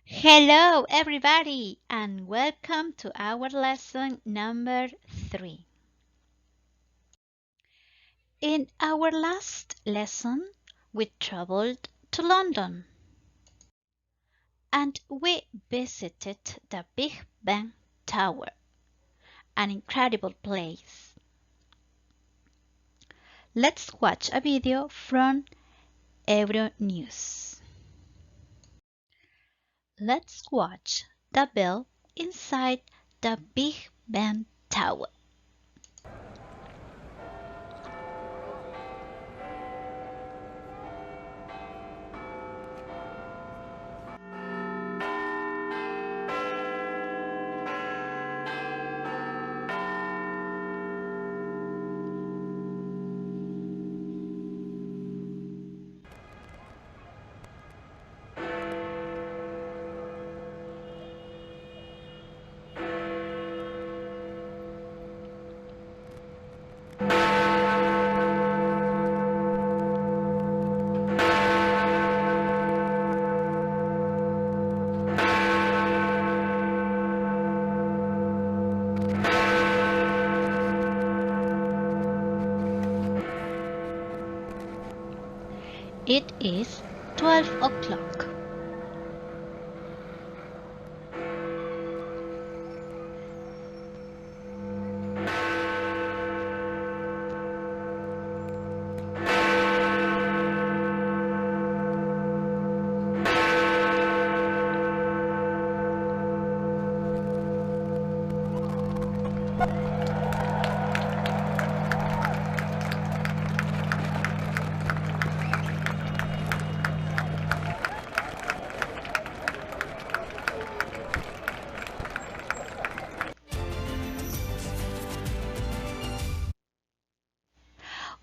Hello, everybody, and welcome to our lesson number 3. In our last lesson, we traveled to London and we visited the Big Ben Tower, an incredible place. Let's watch a video from Euronews. Let's watch the bell inside the Big Ben Tower. It is 12 o'clock.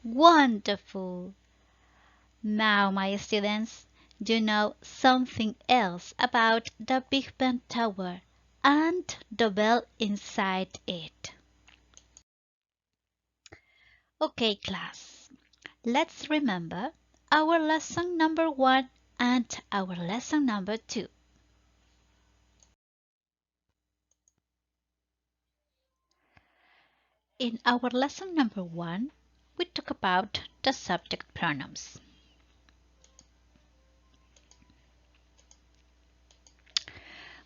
Wonderful! Now, my students, you know something else about the Big Ben Tower and the bell inside it. Okay, class, let's remember our lesson number 1 and our lesson number 2. In our lesson number 1, we talk about the subject pronouns.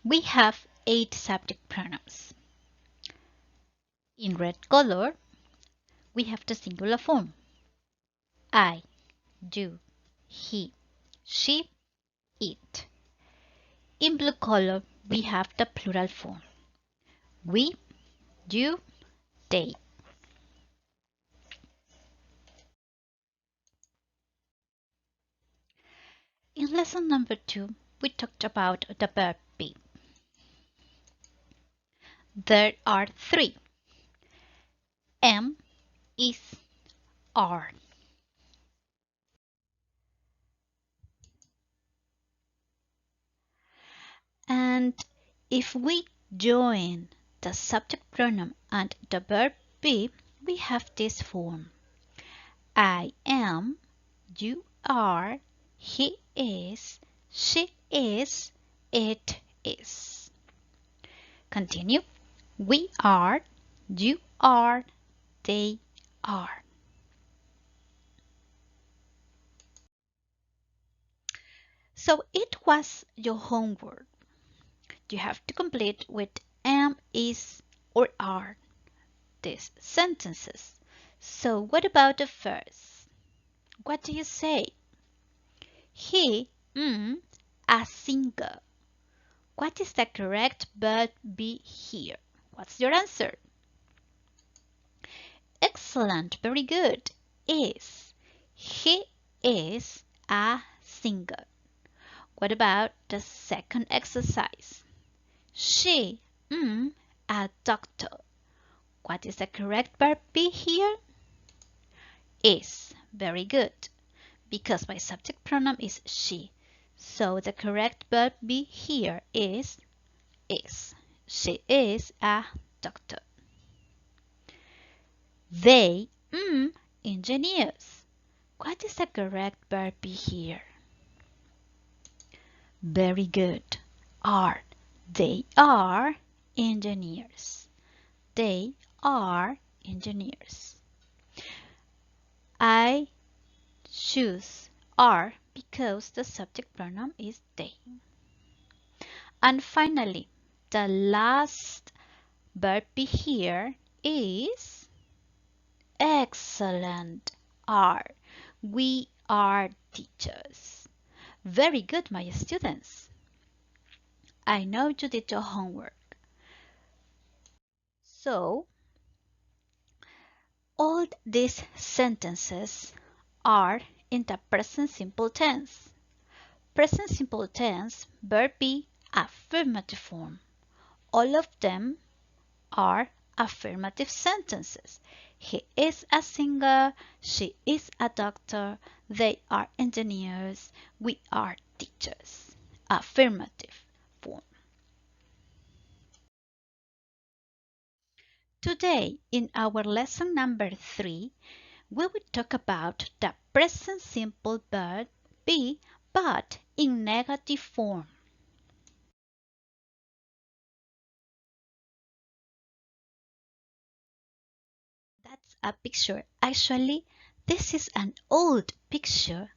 We have 8 subject pronouns. In red color, we have the singular form. I, you, he, she, it. In blue color, we have the plural form. We, you, they. In lesson number 2, we talked about the verb be. There are 3. Am, is, are. And if we join the subject pronoun and the verb be, we have this form. I am, you are, he is, she is, it is. Continue. We are, you are, they are. So it was your homework. You have to complete with am, is, or are these sentences. So what about the first? What do you say? He, a singer. What is the correct verb be here? What's your answer? Excellent, very good. Is. He is a singer. What about the second exercise? She, a doctor. What is the correct verb be here? Is. Very good. Because my subject pronoun is she. So the correct verb be here is. She is a doctor. They, engineers. What is the correct verb be here? Very good. are. They are engineers. They are engineers. I choose are because the subject pronoun is they. And finally, the last verb here is excellent. Are. We are teachers. Very good, my students. I know you did your homework. So, all these sentences are in the present simple tense. Present simple tense, verb be affirmative form. All of them are affirmative sentences. He is a singer, she is a doctor, they are engineers, we are teachers. Affirmative form. Today, in our lesson number 3, we will talk about the present simple verb be, but in negative form. That's a picture. Actually, this is an old picture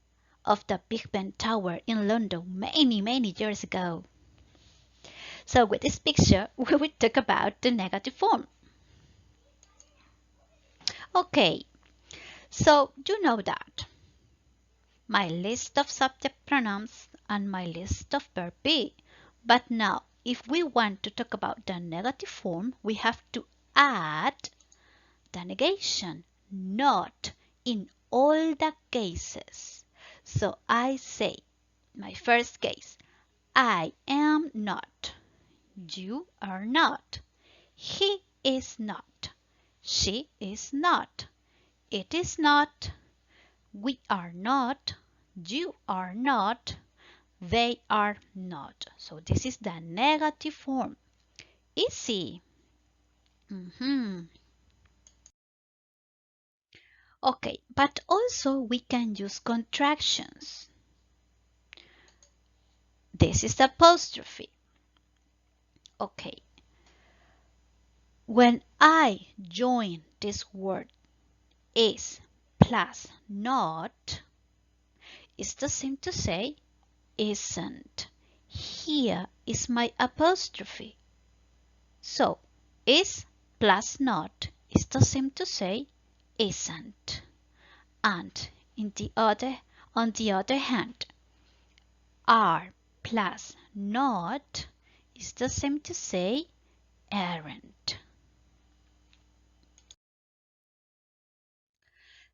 of the Big Ben Tower in London many years ago. So with this picture, we will talk about the negative form. Okay, so you know that my list of subject pronouns and my list of verb be. But now, if we want to talk about the negative form, we have to add the negation, not in all the cases. So I say, my first case, I am not. You are not. He is not. She is not. It is not. We are not. You are not. They are not. So this is the negative form. Easy. Okay, but also we can use contractions. This is the apostrophe. Okay. When I join this word is plus not, it's the same to say isn't. Here is my apostrophe. So, is plus not is the same to say isn't. And on the other hand, are plus not is the same to say aren't.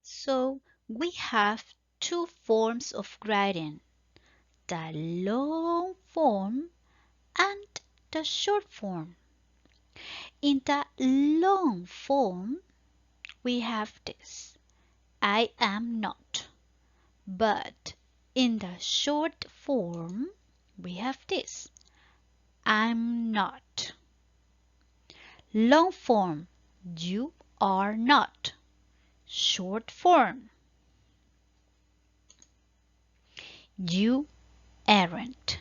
So we have two forms of writing, the long form and the short form. In the long form, we have this, I am not. But in the short form, we have this, I'm not. Long form, you are not. Short form, you aren't.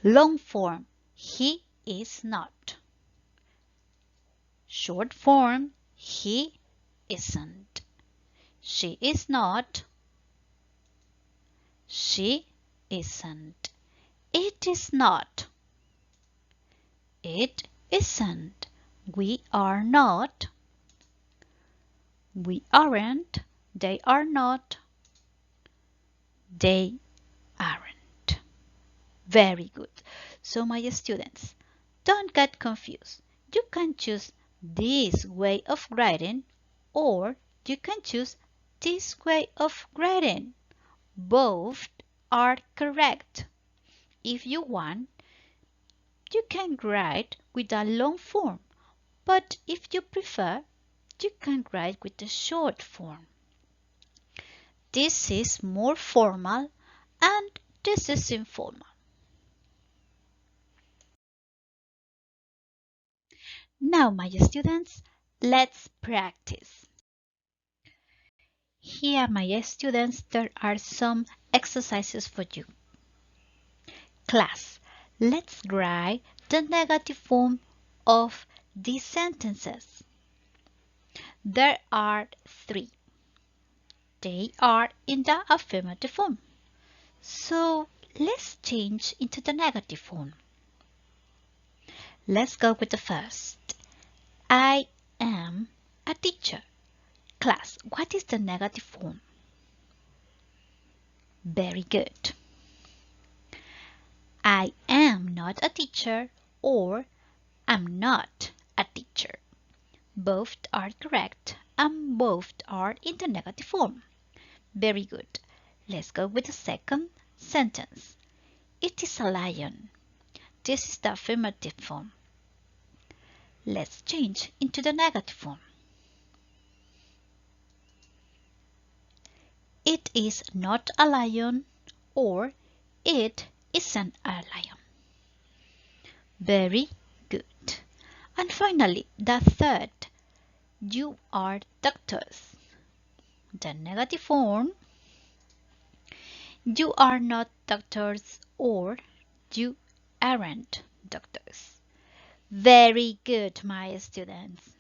Long form, he is not. Short form, he isn't. She is not. She isn't. It is not. It isn't. We are not. We aren't. They are not. They aren't. Very good. So my students, don't get confused. You can choose this way of writing or you can choose this way of writing. Both are correct. If you want, you can write with a long form, but if you prefer, you can write with the short form. This is more formal and this is informal. Now, my students, let's practice. Here, my students, there are some exercises for you. Class, Let's write the negative form of these sentences. There are three. They are in the affirmative form. So let's change into the negative form. Let's go with the first. I am a teacher. Class, what is the negative form? Very good. I am not a teacher or I'm not a teacher. Both are correct and both are in the negative form. Very good. Let's go with the second sentence. It is a lion. This is the affirmative form. Let's change into the negative form. It is not a lion or it isn't a lion. Very good. And finally, the third. You are doctors. The negative form. You are not doctors or you aren't doctors. Very good, my students.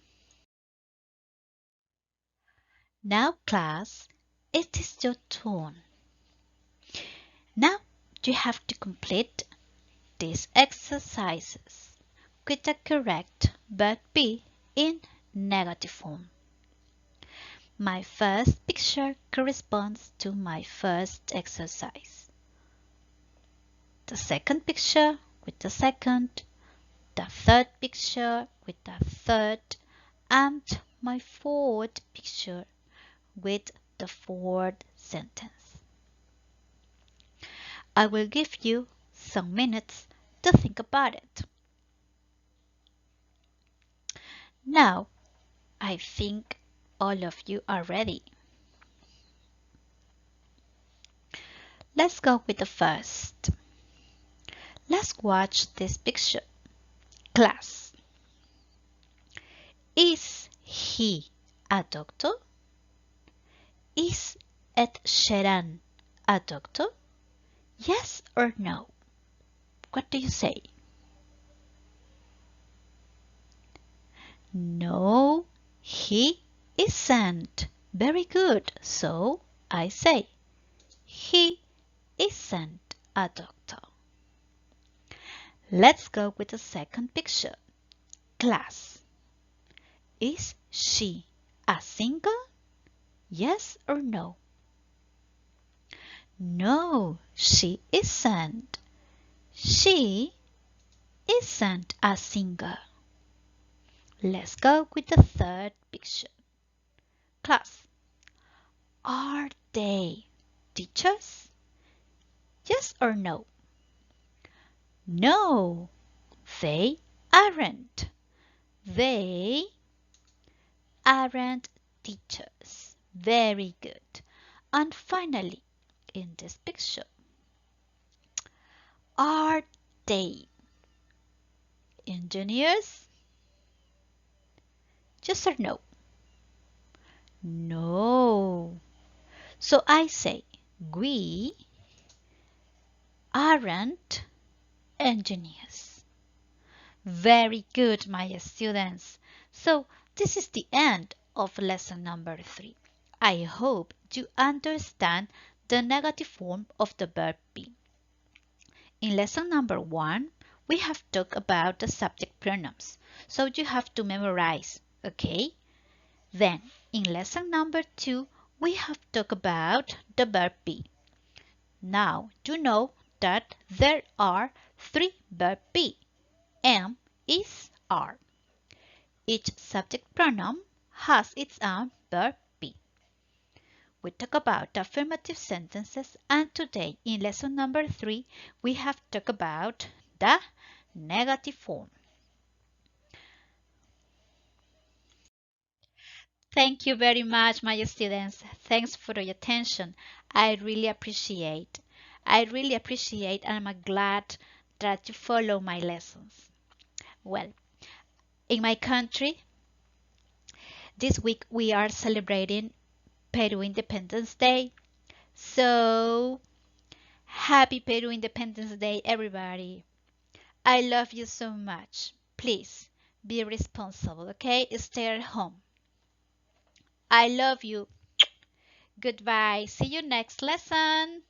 Now, class, it is your turn. Now, you have to complete these exercises with the correct verb be in negative form. My first picture corresponds to my first exercise. The second picture with the second, the third picture with the third, and my fourth picture with the fourth sentence. I will give you some minutes to think about it. Now, I think all of you are ready. Let's go with the first. Let's watch this picture. Class. Is he a doctor? Is Ed Sheeran a doctor? Yes or no? What do you say? No, he isn't. Very good. So I say, he isn't a doctor. Let's go with the second picture. Class. Is she a singer? Yes or no? No, she isn't. She isn't a singer. Let's go with the third picture. Class. Are they teachers? Yes or no? No, they aren't. They aren't teachers. Very good. And finally, in this picture, are they engineers? Yes or no? No. So I say, we aren't engineers. Very good, my students. So this is the end of lesson number 3. I hope you understand the negative form of the verb be. In lesson number 1, we have talked about the subject pronouns, so you have to memorize, okay? Then, in lesson number 2, we have talked about the verb be. Now, you know that there are 3 verb be, am, is, are. Each subject pronoun has its own verb be. We talk about affirmative sentences, and today in lesson number 3 we have talked about the negative form. Thank you very much, my students. Thanks for your attention. I really appreciate. And I'm glad that you follow my lessons. Well, in my country, this week we are celebrating Peru Independence Day. So, happy Peru Independence Day, everybody. I love you so much. Please be responsible, okay? Stay at home. I love you. Goodbye. See you next lesson.